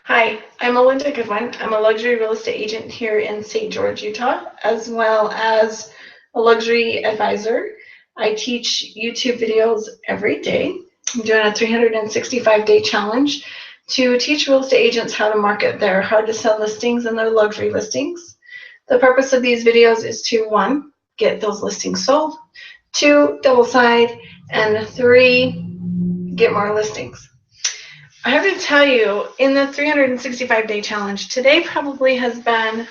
Hi, I'm Melinda Goodwin. I'm a luxury real estate agent here in St. George, Utah, as well as a luxury advisor. I teach YouTube videos every day. I'm doing a 365-day challenge to teach real estate agents how to market their hard-to-sell listings and their luxury listings. The purpose of these videos is to, 1, get those listings sold, 2, double side, and 3, get more listings. I have to tell you, in the 365-day challenge, today probably has been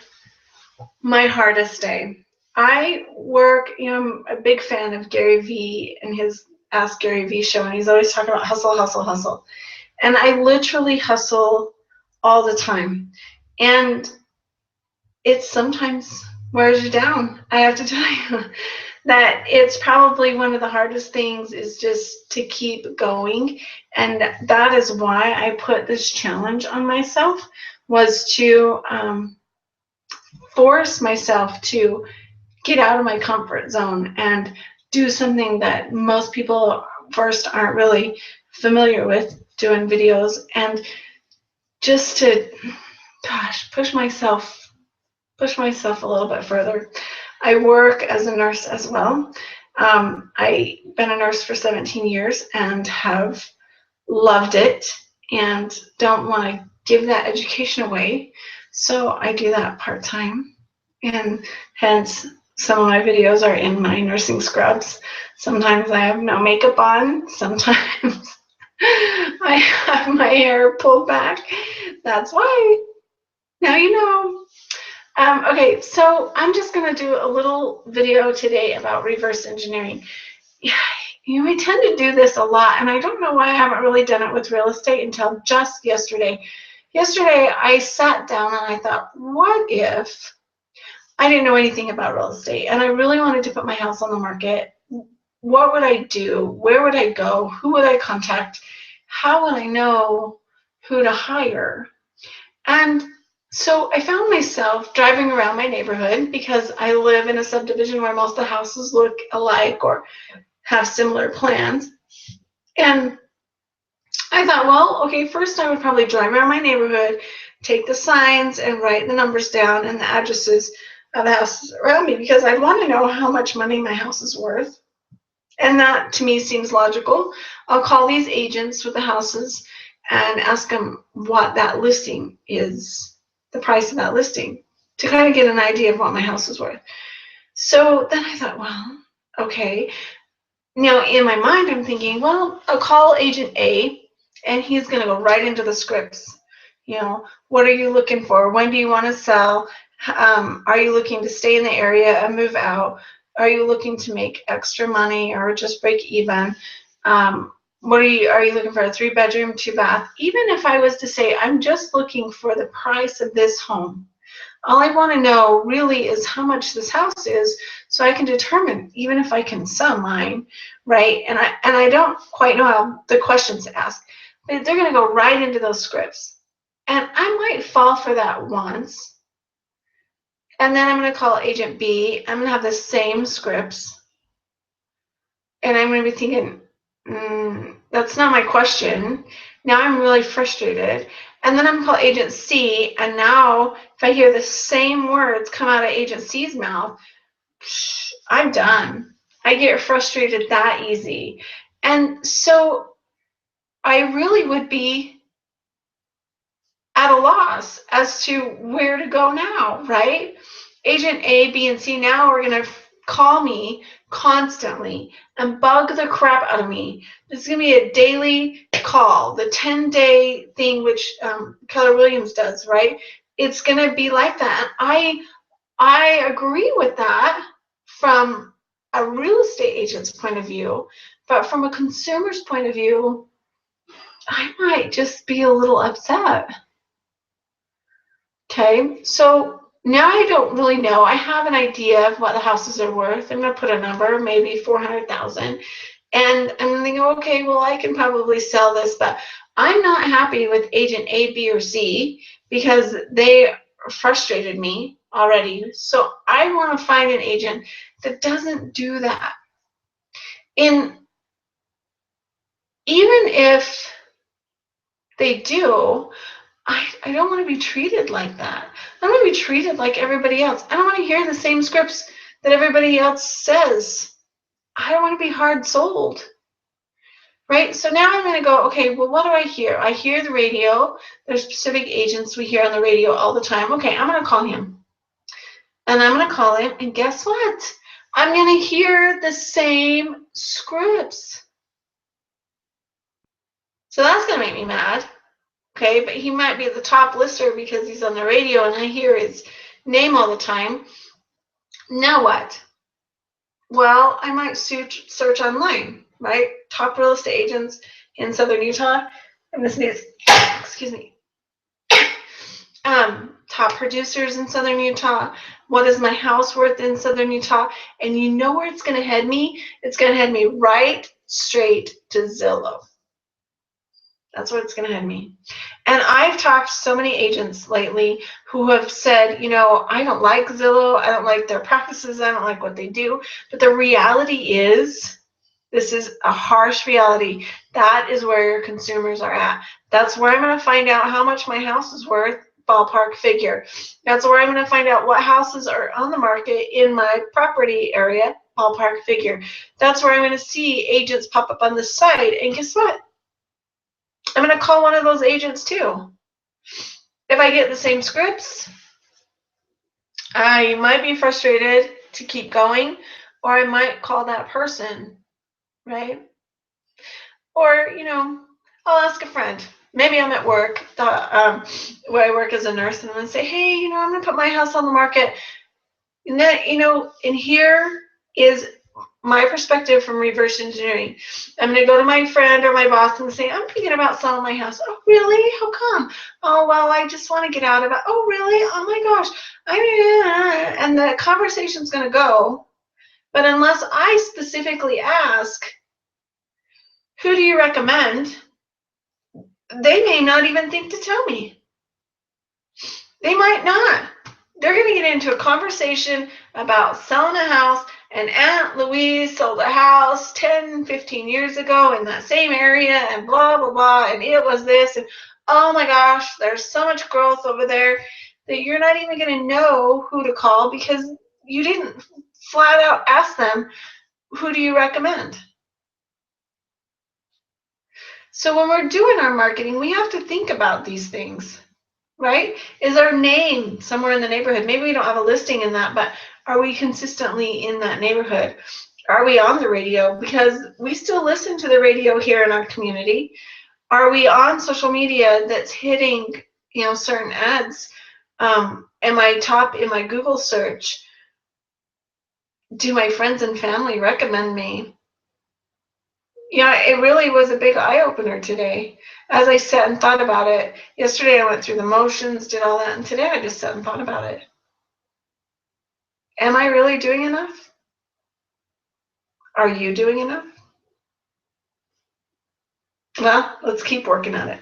my hardest day. I work, I'm a big fan of Gary Vee and his Ask Gary Vee Show, and he's always talking about hustle, hustle, hustle. And I literally hustle all the time. And it sometimes wears you down. I have to tell you that it's probably one of the hardest things is just to keep going. And that is why I put this challenge on myself, was to force myself to get out of my comfort zone and do something that most people first aren't really familiar with, doing videos, and just to, push myself a little bit further. I work as a nurse as well. I've been a nurse for 17 years and have loved it and don't want to give that education away. So I do that part-time, and hence some of my videos are in my nursing scrubs. Sometimes I have no makeup on. Sometimes I have my hair pulled back. That's why. Now you know. Okay, so I'm just going to do a little video today about reverse engineering. I tend to do this a lot, and I don't know why I haven't really done it with real estate until just yesterday. Yesterday, I sat down and I thought, what if I didn't know anything about real estate, and I really wanted to put my house on the market? What would I do? Where would I go? Who would I contact? How would I know who to hire? And so I found myself driving around my neighborhood because I live in a subdivision where most of the houses look alike or have similar plans. And I thought, well, okay, first I would probably drive around my neighborhood, take the signs and write the numbers down and the addresses of the houses around me, because I want to know how much money my house is worth. And that to me seems logical. I'll call these agents with the houses and ask them what that listing is, the price of that listing, to kind of get an idea of what my house is worth. So then I thought, well, okay. Now in my mind, I'm thinking, well, I'll call agent A and he's going to go right into the scripts. What are you looking for? When do you want to sell? Are you looking to stay in the area and move out? Are you looking to make extra money or just break even? Are you looking for a 3-bedroom, 2-bath? Even if I was to say, I'm just looking for the price of this home, all I want to know really is how much this house is, so I can determine even if I can sell mine, right? And I don't quite know how the questions to ask, but they're going to go right into those scripts. And I might fall for that once, and then I'm going to call agent B. I'm going to have the same scripts, and I'm going to be thinking, that's not my question. Now I'm really frustrated. And then I'm going to call agent C, and now if I hear the same words come out of agent C's mouth, I'm done. I get frustrated that easy. And so I really would be at a loss as to where to go now, right? Agent A, B, and C now are going to call me constantly and bug the crap out of me. This is going to be a daily call, the 10-day thing, which Keller Williams does, right? It's going to be like that. And I agree with that from a real estate agent's point of view, but from a consumer's point of view, I might just be a little upset. Okay, so now I don't really know. I have an idea of what the houses are worth. I'm going to put a number, maybe 400,000. And I'm thinking, okay, well, I can probably sell this, but I'm not happy with agent A, B, or C because they frustrated me already. So I want to find an agent that doesn't do that. Even if they do, I don't want to be treated like that. I want to be treated like everybody else. I don't want to hear the same scripts that everybody else says. I don't want to be hard sold. Right? So now I'm going to go, okay, well, what do I hear? I hear the radio. There's specific agents we hear on the radio all the time. Okay, I'm going to call him. And I'm going to call him, and guess what? I'm going to hear the same scripts. So that's going to make me mad. Okay, but he might be the top lister because he's on the radio and I hear his name all the time. Now what? Well, I might search online, right? Top real estate agents in Southern Utah. I'm going to sneeze. Excuse me. Top producers in Southern Utah. What is my house worth in Southern Utah? And you know where it's going to head me? It's going to head me right straight to Zillow. That's where it's going to head me. And I've talked to so many agents lately who have said, you know, I don't like Zillow. I don't like their practices. I don't like what they do. But the reality is, this is a harsh reality. That is where your consumers are at. That's where I'm going to find out how much my house is worth, ballpark figure. That's where I'm going to find out what houses are on the market in my property area, ballpark figure. That's where I'm going to see agents pop up on the site. And guess what? I'm going to call one of those agents too. If I get the same scripts, I might be frustrated to keep going, or I might call that person, right? Or, you know, I'll ask a friend. Maybe I'm at work, where I work as a nurse, and I'm going to say, hey, you know, I'm going to put my house on the market. And then, you know, and here is my perspective from reverse engineering. I'm going to go to my friend or my boss and say, I'm thinking about selling my house. Oh, really? How come? Oh, well, I just want to get out of it. Oh, really? Oh, my gosh. And the conversation's going to go. But unless I specifically ask, who do you recommend? They may not even think to tell me. They might not. They're going to get into a conversation about selling a house, and Aunt Louise sold a house 10, 15 years ago in that same area, and blah, blah, blah, and it was this, and oh my gosh, there's so much growth over there that you're not even going to know who to call because you didn't flat out ask them, who do you recommend? So when we're doing our marketing, we have to think about these things. Right? Is our name somewhere in the neighborhood? Maybe we don't have a listing in that, but are we consistently in that neighborhood? Are we on the radio? Because we still listen to the radio here in our community. Are we on social media that's hitting, you know, certain ads? Am I top in my Google search? Do my friends and family recommend me? Yeah, it really was a big eye-opener today. As I sat and thought about it, yesterday I went through the motions, did all that, and today I just sat and thought about it. Am I really doing enough? Are you doing enough? Well, let's keep working at it.